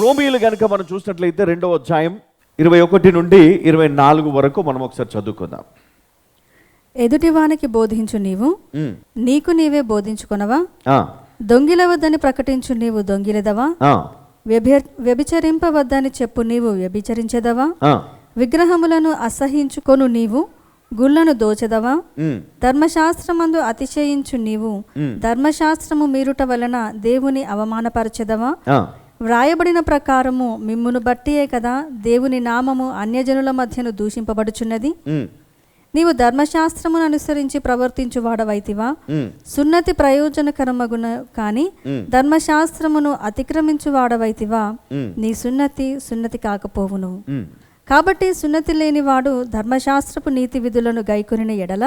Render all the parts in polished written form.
రోమీయులు గనుక మనం చూసినట్లయితే 2వ అధ్యాయం 21 నుండి 24 వరకు మనం ఒకసారి చదువుకుందాం. ఎదుటివానికి బోధించు నీవు నీకు నీవే బోధించుకొనవా? దొంగిలవద్దని ప్రకటించు నీవు దొంగిలెదవా? వ్యభిచరింపవద్దని చెప్పు నీవు వ్యభిచరించెదవా? విగ్రహములను అసహించుకొను నీవు గుళ్ళను దోచెదవా? ధర్మశాస్త్రమందు అతిశయించు నీవు ధర్మశాస్త్రము మీరుట వలన దేవుని అవమానపరచెదవా? వ్రాయబడిన ప్రకారము మిమ్మును బట్టియే కదా దేవుని నామము అన్యజనుల మధ్యను దూషింపబడుచున్నది. నీవు ధర్మశాస్త్రమును అనుసరించి ప్రవర్తించువాడవైతివా? సున్నతి ప్రయోజనకరమగున కాని ధర్మశాస్త్రమును అతిక్రమించువాడవైతివా? నీ సున్నతి కాకపోవును. కాబట్టి సున్నతి లేనివాడు ధర్మశాస్త్రపు నీతి విధులను గైకొనిన ఎడల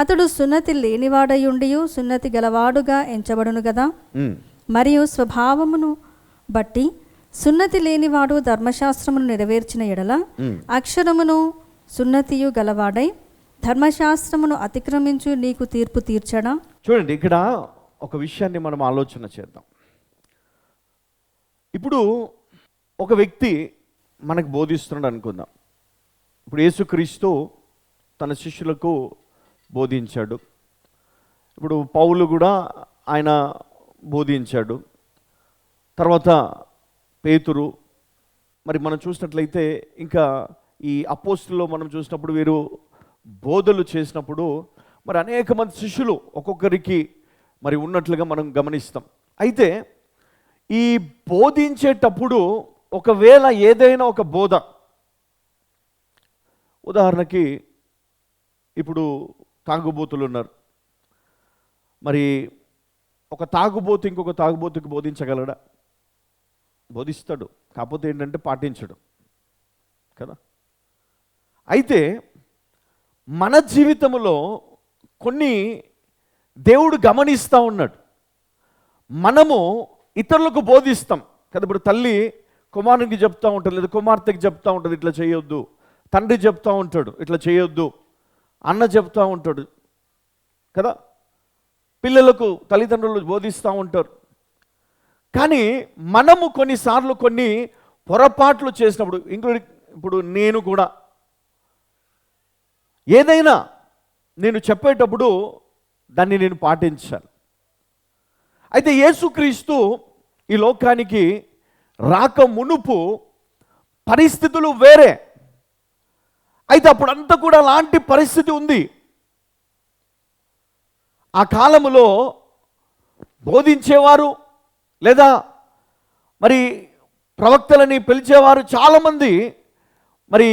అతడు సున్నతి లేనివాడయుండియు సున్నతి గలవాడుగా ఎంచబడును గదా. మరియు స్వభావమును బట్టి సున్నతి లేనివాడు ధర్మశాస్త్రమును నెరవేర్చిన ఎడల అక్షరమును సున్నతియు గలవాడై ధర్మశాస్త్రమును అతిక్రమించు నీకు తీర్పు తీర్చడా? చూడండి, ఇక్కడ ఒక విషయాన్ని మనం ఆలోచన చేద్దాం. ఇప్పుడు ఒక వ్యక్తి మనకు బోధిస్తున్నాడు అనుకుందాం. ఇప్పుడు యేసుక్రీస్తు తన శిష్యులకు బోధించాడు. ఇప్పుడు పౌలు కూడా ఆయన బోధించాడు. తర్వాత పేతురు, మరి మనం చూసినట్లయితే ఇంకా ఈ అపోస్తుల్లో మనం చూసినప్పుడు వీరు బోధలు చేసినప్పుడు మరి అనేక మంది శిష్యులు ఒక్కొక్కరికి మరి ఉన్నట్లుగా మనం గమనిస్తాం. అయితే ఈ బోధించేటప్పుడు ఒకవేళ ఏదైనా ఒక బోధ, ఉదాహరణకి ఇప్పుడు తాగుబోతులు ఉన్నారు. మరి ఒక తాగుబోతు ఇంకొక తాగుబోతుకి బోధించగలడా? బోధిస్తాడు, కాకపోతే ఏంటంటే పాటించడు కదా. అయితే మన జీవితంలో కొన్ని దేవుడు గమనిస్తూ ఉన్నాడు. మనము ఇతరులకు బోధిస్తాం కదా. ఇప్పుడు తల్లి కుమారునికి చెప్తూ ఉంటుంది, లేదా కుమార్తెకి చెప్తూ ఉంటుంది ఇట్లా చేయొద్దు. తండ్రి చెప్తూ ఉంటాడు ఇట్లా చేయొద్దు. అన్న చెప్తూ ఉంటాడు కదా. పిల్లలకు తల్లిదండ్రులు బోధిస్తూ ఉంటారు. కానీ మనము కొన్నిసార్లు కొన్ని పొరపాట్లు చేసినప్పుడు, ఇప్పుడు నేను కూడా ఏదైనా నేను చెప్పేటప్పుడు దాన్ని నేను పాటించాలి. అయితే యేసుక్రీస్తు ఈ లోకానికి రాక మునుపు పరిస్థితులు వేరే. అయితే అప్పుడంతా కూడా అలాంటి పరిస్థితి ఉంది. ఆ కాలములో బోధించేవారు లేదా మరి ప్రవక్తలని పిలిచేవారు చాలామంది మరి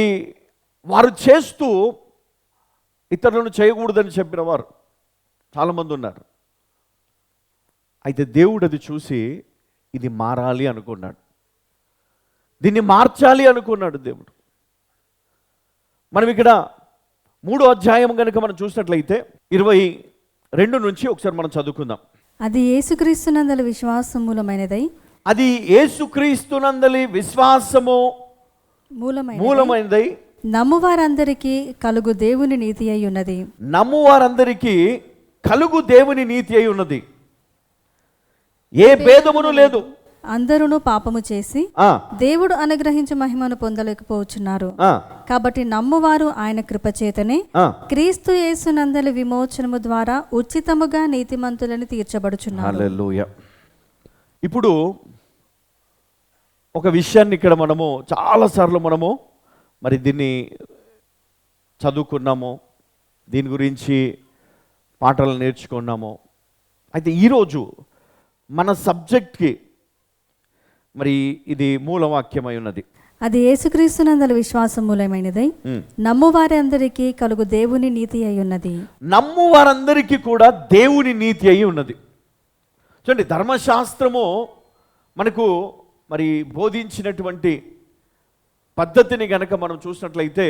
వారు చేస్తూ ఇతరులను చేయకూడదని చెప్పిన వారు చాలామంది ఉన్నారు. అయితే దేవుడు అది చూసి ఇది మారాలి అనుకున్నాడు, దీన్ని మార్చాలి అనుకున్నాడు దేవుడు. మనం ఇక్కడ 3వ అధ్యాయం కనుక మనం చూసినట్లయితే 22 నుంచి ఒకసారి మనం చదువుకుందాం. అది యేసుక్రీస్తునందలి విశ్వాసం మూలమైనదై, అది యేసుక్రీస్తునందలి విశ్వాసము మూలమైనదై నమ్మువారందరికీ కలుగు దేవుని నీతి అయి ఉన్నది. నమ్మువారందరికీ కలుగు దేవుని నీతి అయి ఉన్నది. ఏ భేదమును లేదు. అందరూ పాపము చేసి దేవుడు అనుగ్రహించు మహిమను పొందలేకపోవచ్చున్నారు. కాబట్టి నమ్మువారు ఆయన కృపచేతనే క్రీస్తు యేసునందలి విమోచనము ద్వారా ఉచితముగా నీతిమంతులను తీర్చబడుచున్నారు. హల్లెలూయా. ఇప్పుడు ఒక విషయాన్ని ఇక్కడ మనము చాలాసార్లు మనము మరి దీన్ని చదువుకున్నాము, దీని గురించి పాఠాలు నేర్చుకున్నాము. అయితే ఈరోజు మన సబ్జెక్ట్కి మరి ఇది మూలవాక్యమై ఉన్నది. అది యేసుక్రీస్తునందలి విశ్వాసం మూలమైనదై నమ్మువారి అందరికీ కలుగు దేవుని నీతి అయి ఉన్నది. నమ్మువారందరికీ కూడా దేవుని నీతి అయి ఉన్నది. చూడండి, ధర్మశాస్త్రము మనకు మరి బోధించినటువంటి పద్ధతిని గనక మనం చూసినట్లయితే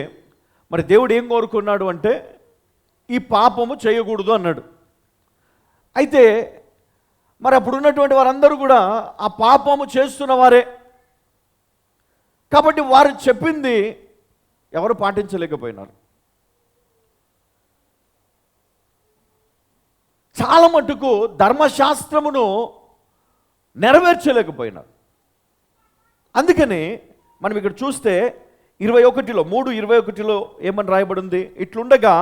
మరి దేవుడు ఏం కోరుకున్నాడు అంటే ఈ పాపము చేయకూడదు అన్నాడు. అయితే మరి అప్పుడు ఉన్నటువంటి వారందరూ కూడా ఆ పాపము చేస్తున్న వారే కాబట్టి వారు చెప్పింది ఎవరు పాటించలేకపోయినారు. చాలా మటుకు ధర్మశాస్త్రమును నెరవేర్చలేకపోయినారు. అందుకని మనం ఇక్కడ చూస్తే 3:21 ఏమని రాయబడింది? ఇట్లుండగా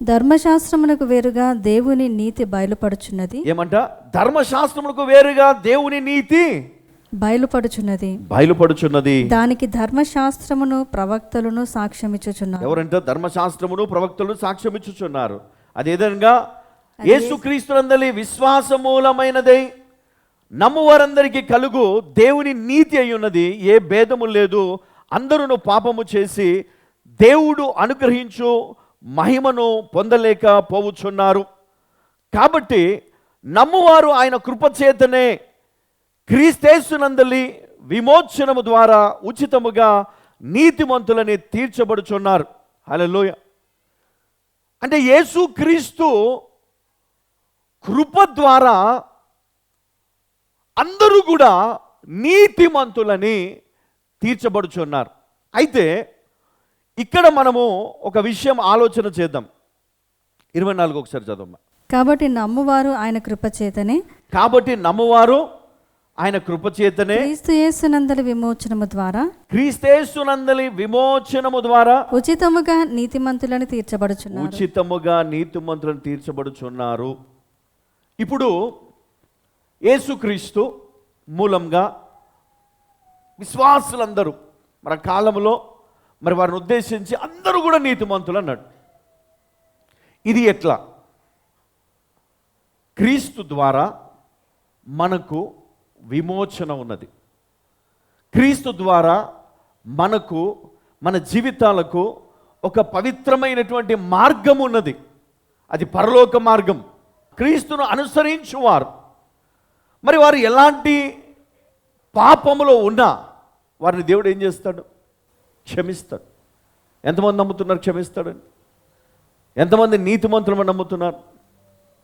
ధర్మశాస్త్రమునకు వేరుగా దేవుని నీతి బయలుపడుచున్నది. ఏమంట? ధర్మశాస్త్రమునకు వేరుగా దేవుని నీతి బయలుపడుచున్నది. దానికి ధర్మశాస్త్రమును ప్రవక్తలను సాక్ష్యమిచ్చుచున్నారు. ఎవరంట? ధర్మశాస్త్రమును ప్రవక్తలను సాక్ష్యమిచ్చుచున్నారు. అదేవిధంగా యేసుక్రీస్తునందలి విశ్వాస మూలమైనదై నమ్మువారందరికీ కలుగు దేవుని నీతి అయి ఉన్నది. ఏ భేదము లేదు. అందరూ పాపము చేసి దేవుడు అనుగ్రహించు మహిమను పొందలేక పోవుచున్నారు. కాబట్టి నమ్మువారు ఆయన కృపచేతనే క్రీస్తేసునందలి విమోచనము ద్వారా ఉచితముగా నీతిమంతులని తీర్చబడుచున్నారు. హల్లెలూయ. అంటే యేసుక్రీస్తు కృప ద్వారా అందరూ కూడా నీతిమంతులని తీర్చబడుచున్నారు. అయితే ఇక్కడ మనము ఒక విషయం ఆలోచన చేద్దాం. 24 ఒకసారి చదవమ్మా. కాబట్టి నమ్మువారు ఆయన కృపచేతనే క్రీస్తు యేసునందలి విమోచనము ద్వారా ఉచితముగా నీతిమంతులను తీర్చబడుచున్నారు. ఇప్పుడు యేసుక్రీస్తు మూలంగా విశ్వాసులందరూ మన కాలంలో మరి వారిని ఉద్దేశించి అందరూ కూడా నీతిమంతులు అన్నాడు. ఇది ఎట్లా? క్రీస్తు ద్వారా మనకు విమోచన ఉన్నది. క్రీస్తు ద్వారా మనకు మన జీవితాలకు ఒక పవిత్రమైనటువంటి మార్గం ఉన్నది. అది పరలోక మార్గం. క్రీస్తును అనుసరించువారు మరి వారు ఎలాంటి పాపములో ఉన్నా వారిని దేవుడు ఏం చేస్తాడు? క్షమిస్తాడు. ఎంతమంది నమ్ముతున్నారు క్షమిస్తాడని? ఎంతమంది నీతిమంతులు నమ్ముతున్నారు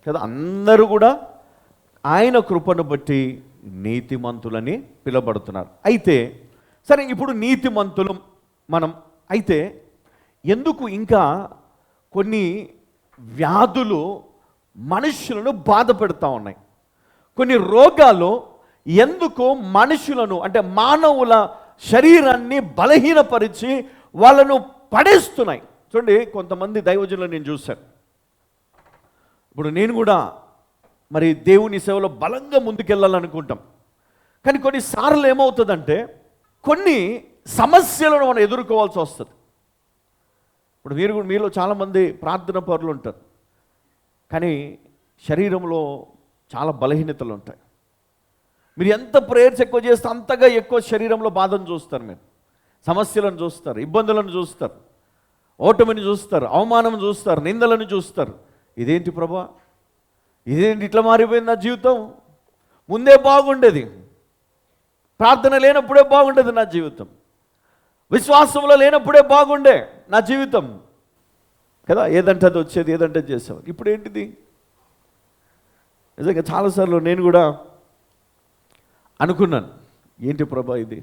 కదా? అందరూ కూడా ఆయన కృపను బట్టి నీతిమంతులని పిలువబడుతున్నారు. అయితే సరే, ఇప్పుడు నీతిమంతులు మనం అయితే ఎందుకు ఇంకా కొన్ని వ్యాధులు మనుషులను బాధ పెడతా ఉన్నాయి? కొన్ని రోగాలు ఎందుకు మనుషులను అంటే మానవుల శరీరాన్ని బలహీనపరిచి వాళ్ళను పడేస్తున్నాయి? చూడండి, కొంతమంది దైవజనులను నేను చూశాను. ఇప్పుడు నేను కూడా మరి దేవుని సేవలో బలంగా ముందుకెళ్ళాలనుకుంటాం. కానీ కొన్నిసార్లు ఏమవుతుందంటే కొన్ని సమస్యలను మనం ఎదుర్కోవాల్సి వస్తుంది. ఇప్పుడు మీలో చాలామంది ప్రార్థన పరులు ఉంటారు, కానీ శరీరంలో చాలా బలహీనతలు ఉంటాయి. మీరు ఎంత ప్రేయర్స్ ఎక్కువ చేస్తే అంతగా ఎక్కువ శరీరంలో బాధను చూస్తారు. మీరు సమస్యలను చూస్తారు, ఇబ్బందులను చూస్తారు, ఓటమిని చూస్తారు, అవమానం చూస్తారు, నిందలను చూస్తారు. ఇదేంటి ప్రభా, ఇదేంటి ఇట్లా మారిపోయింది నా జీవితం? ముందే బాగుండేది, ప్రార్థన లేనప్పుడే బాగుండేది నా జీవితం, విశ్వాసంలో లేనప్పుడే బాగుండే నా జీవితం కదా. ఏదంటే అది వచ్చేది, ఏదంటే చేసేవారు. ఇప్పుడు ఏంటిది? నిజంగా చాలాసార్లు నేను కూడా అనుకున్నాను, ఏంటి ప్రభా ఇది?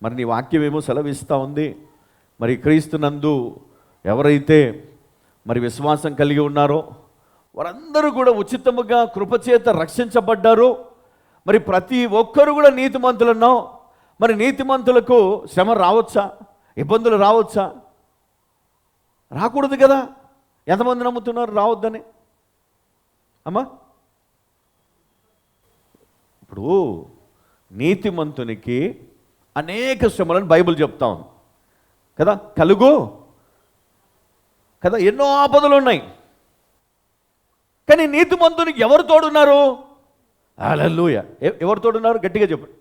మరి నీ వాక్యం ఏమో సెలవిస్తూ ఉంది, మరి క్రీస్తునందు ఎవరైతే మరి విశ్వాసం కలిగి ఉన్నారో వారందరూ కూడా ఉచితముగా కృపచేత రక్షించబడ్డారు. మరి ప్రతి ఒక్కరు కూడా నీతిమంతులు అన్నావు. మరి నీతిమంతులకు శ్రమ రావచ్చా? ఇబ్బందులు రావచ్చా? రాకూడదు కదా. ఎంతమంది నమ్ముతున్నారు రావద్దని? అమ్మా, ఇప్పుడు నీతిమంతునికి అనేక శ్రమలను బైబిల్ చెప్తా ఉంది కదా. కలుగు కదా, ఎన్నో ఆపదలు ఉన్నాయి. కానీ నీతిమంతునికి ఎవరు తోడున్నారు? హల్లెలూయా. ఎవరు తోడున్నారు? గట్టిగా చెప్పండి.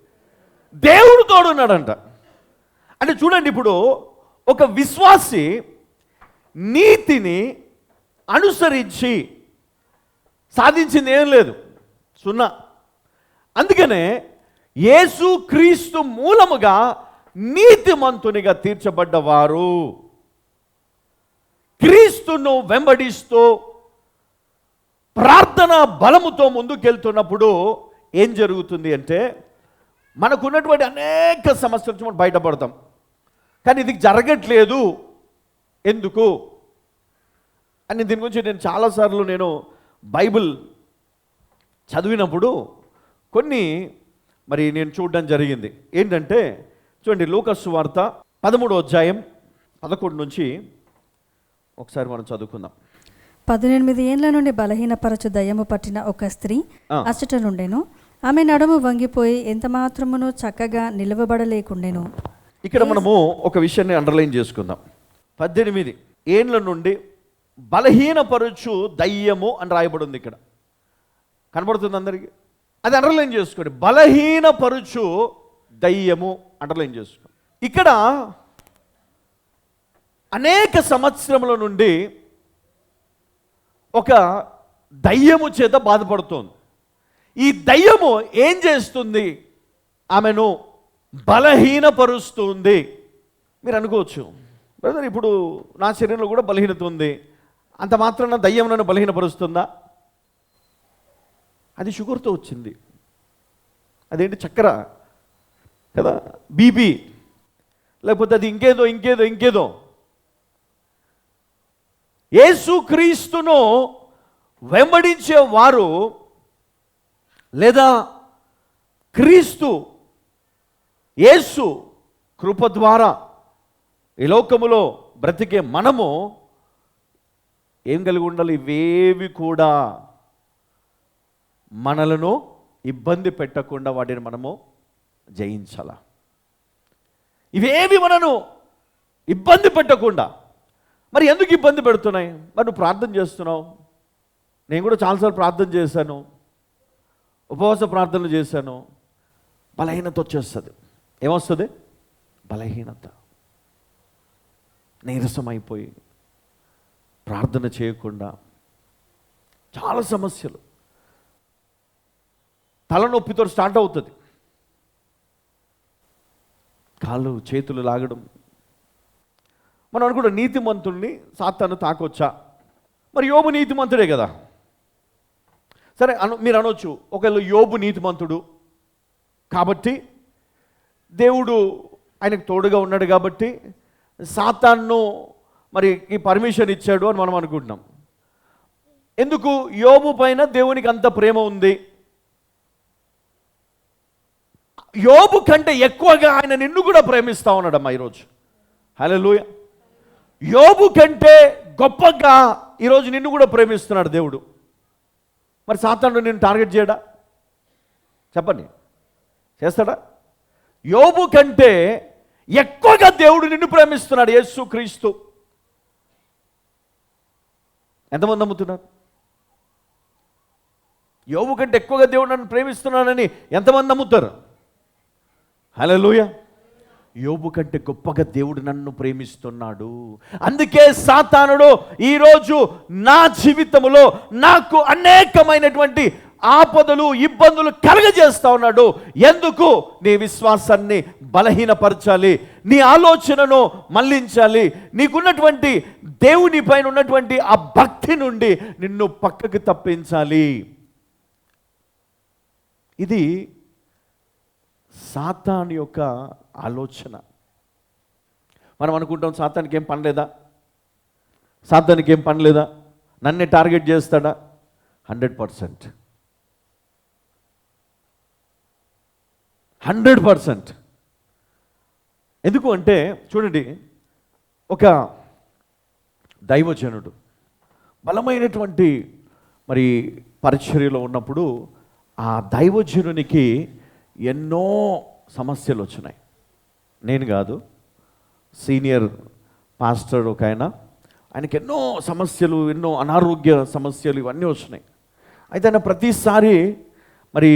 దేవుడు తోడున్నాడంట. అంటే చూడండి, ఇప్పుడు ఒక విశ్వాసి నీతిని అనుసరించి సాధించింది ఏం లేదు, సున్నా. అందుకనే యేసు క్రీస్తు మూలముగా నీతిమంతునిగా తీర్చబడ్డవారు క్రీస్తును వెంబడిస్తూ ప్రార్థన బలముతో ముందుకెళ్తున్నప్పుడు ఏం జరుగుతుంది అంటే మనకున్నటువంటి అనేక సమస్యల నుంచి మనం బయటపడతాం. కానీ ఇది జరగట్లేదు ఎందుకు అని దీని గురించి నేను చాలాసార్లు బైబిల్ చదివినప్పుడు కొన్ని మరి నేను చూడడం జరిగింది. ఏంటంటే చూడండి, లూకా సువార్త 13వ అధ్యాయం 11 నుంచి ఒకసారి మనం చదువుకుందాం. 18 ఏండ్ల నుండి బలహీనపరచు దయ్యము పట్టిన ఒక స్త్రీ అచ్చట నుండెను. ఆమె నడుము వంగిపోయి ఎంత మాత్రమును చక్కగా నిలవబడలేకుండెను. ఇక్కడ మనము ఒక విషయాన్ని అండర్లైన్ చేసుకుందాం. 18 ఏండ్ల నుండి బలహీనపరచు దయ్యము అని రాయబడి ఉంది. ఇక్కడ కనబడుతుంది అందరికీ, అది అండర్లైన్ చేసుకోండి. బలహీనపరచు దయ్యము అండర్లైన్ చేసుకోండి. ఇక్కడ అనేక సంవత్సరముల నుండి ఒక దయ్యము చేత బాధపడుతోంది. ఈ దయ్యము ఏం చేస్తుంది? ఆమెను బలహీనపరుస్తుంది. మీరు అనుకోవచ్చు, బ్రదర్ ఇప్పుడు నా శరీరంలో కూడా బలహీనత ఉంది, అంత మాత్రాన దయ్యం నన్ను బలహీనపరుస్తుందా? అది షుగర్తో వచ్చింది, అదేంటి చక్కెర కదా, బీపీ, లేకపోతే అది ఇంకేదో ఇంకేదో ఇంకేదో. యేసుక్రీస్తును వెంబడించే వారు లేదా క్రీస్తు యేసు కృప ద్వారా ఈ లోకములో బ్రతికే మనము ఏం కలిగి ఉండాలి? ఇవేవి కూడా మనలను ఇబ్బంది పెట్టకుండా వాటిని మనము జయించాల. ఇవేవి మనను ఇబ్బంది పెట్టకుండా. మరి ఎందుకు ఇబ్బంది పెడుతున్నాయి? మరి నువ్వు ప్రార్థన చేస్తున్నావు, నేను కూడా చాలాసార్లు ప్రార్థన చేశాను, ఉపవాస ప్రార్థనలు చేశాను, బలహీనత వచ్చేస్తుంది. ఏమొస్తుంది? బలహీనత. నీరసమైపోయి ప్రార్థన చేయకుండా చాలా సమస్యలు, తలనొప్పితో స్టార్ట్ అవుతుంది, కాళ్ళు చేతులు లాగడం. మనం అనుకుంటాం నీతిమంతుడిని సాతాను తాకొచ్చా? మరి యోబు నీతిమంతుడే కదా. సరే మీరు అనొచ్చు, ఒకవేళ యోబు నీతిమంతుడు కాబట్టి దేవుడు ఆయనకు తోడుగా ఉన్నాడు కాబట్టి సాతాన్ను మరి ఈ పర్మిషన్ ఇచ్చాడు అని మనం అనుకుంటున్నాం. ఎందుకు? యోబు పైన దేవునికి అంత ప్రేమ ఉంది. యోబు కంటే ఎక్కువగా ఆయన నిన్ను కూడా ప్రేమిస్తా ఉన్నాడమ్మా ఈరోజు. హల్లెలూయా. యోబు కంటే గొప్పగా ఈరోజు నిన్ను కూడా ప్రేమిస్తున్నాడు దేవుడు. మరి సాతానుడు నిన్ను టార్గెట్ చేయడా? చెప్పండి, చేస్తాడా? యోబు కంటే ఎక్కువగా దేవుడు నిన్ను ప్రేమిస్తున్నాడు, యేసు క్రీస్తు. ఎంతమంది నమ్ముతున్నారు? యోబు కంటే ఎక్కువగా దేవుడు నన్ను ప్రేమిస్తున్నాడని ఎంతమంది నమ్ముతారు? హల్లెలూయా. యోబు కంటే గొప్పగా దేవుడు నన్ను ప్రేమిస్తున్నాడు. అందుకే సాతానుడు ఈరోజు నా జీవితంలో నాకు అనేకమైనటువంటి ఆపదలు ఇబ్బందులు కలగజేస్తా ఉన్నాడు. ఎందుకు? నీ విశ్వాసాన్ని బలహీనపరచాలి, నీ ఆలోచనను మళ్లించాలి, నీకున్నటువంటి దేవుని పైన ఉన్నటువంటి ఆ భక్తి నుండి నిన్ను పక్కకు తప్పించాలి. ఇది సాతాను యొక్క ఆలోచన. మనం అనుకుంటాం సాతానికి ఏం పని లేదా, సాతానికి ఏం పని లేదా, నన్నే టార్గెట్ చేస్తాడా? 100%. 100%. ఎందుకు అంటే చూడండి, ఒక దైవజనుడు బలమైనటువంటి మరి పరిచర్యలో ఉన్నప్పుడు ఆ దైవజనునికి ఎన్నో సమస్యలు వచ్చినాయి. నేను కాదు, సీనియర్ పాస్టర్ ఒక ఆయనకి ఎన్నో సమస్యలు, ఎన్నో అనారోగ్య సమస్యలు ఇవన్నీ వచ్చినాయి. అయితే ఆయన ప్రతిసారి మరి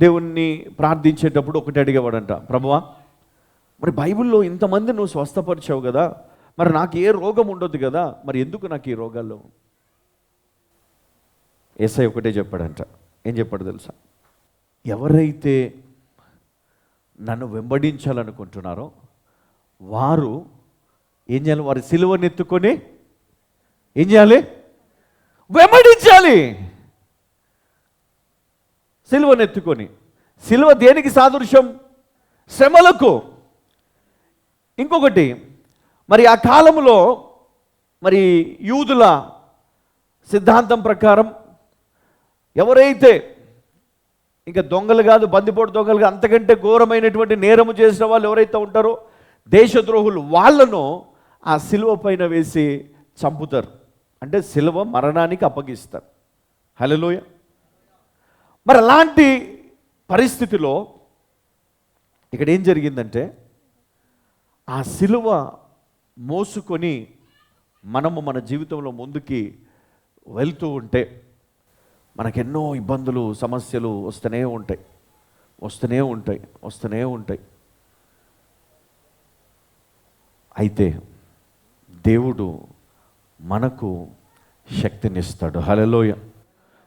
దేవుణ్ణి ప్రార్థించేటప్పుడు ఒకటి అడిగేవాడంట, ప్రభువా మరి బైబిల్లో ఇంతమంది నువ్వు స్వస్థపరిచావు కదా, మరి నాకు ఏ రోగం ఉండదు కదా, మరి ఎందుకు నాకు ఈ రోగాల్లో? యేసయ్య ఒకటే చెప్పాడంట. ఏం చెప్పాడు తెలుసా? ఎవరైతే నన్ను వెంబడించాలనుకుంటున్నారో వారు ఏం చేయాలి? వారి సిలువను ఎత్తుకొని ఏం చేయాలి? వెంబడించాలి. సిలువను ఎత్తుకొని. సిలువ దేనికి సాదృశ్యం? శ్రమలకు. ఇంకొకటి, మరి ఆ కాలంలో మరి యూదుల సిద్ధాంతం ప్రకారం ఎవరైతే ఇంకా దొంగలు కాదు, బందిపోటు దొంగలు కాదు, అంతకంటే ఘోరమైనటువంటి నేరము చేసిన వాళ్ళు ఎవరైతే ఉంటారో దేశద్రోహులు, వాళ్ళను ఆ సిలువ పైన వేసి చంపుతారు. అంటే సిలువ మరణానికి అప్పగిస్తారు. హల్లెలూయా. మరి అలాంటి పరిస్థితిలో ఇక్కడ ఏం జరిగిందంటే, ఆ సిలువ మోసుకొని మనము మన జీవితంలో ముందుకి వెళ్తూ ఉంటే మనకెన్నో ఇబ్బందులు, సమస్యలు వస్తూనే ఉంటాయి. అయితే దేవుడు మనకు శక్తినిస్తాడు. హల్లెలూయ.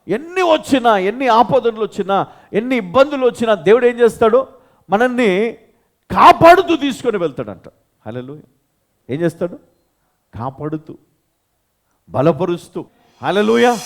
ఎన్ని వచ్చినా, ఎన్ని ఆపదలు వచ్చినా, ఎన్ని ఇబ్బందులు వచ్చినా దేవుడు ఏం చేస్తాడు? మనల్ని కాపాడుతూ తీసుకొని వెళ్తాడంట. హల్లెలూయ. ఏం చేస్తాడు? కాపాడుతూ, బలపరుస్తూ. హల్లెలూయా.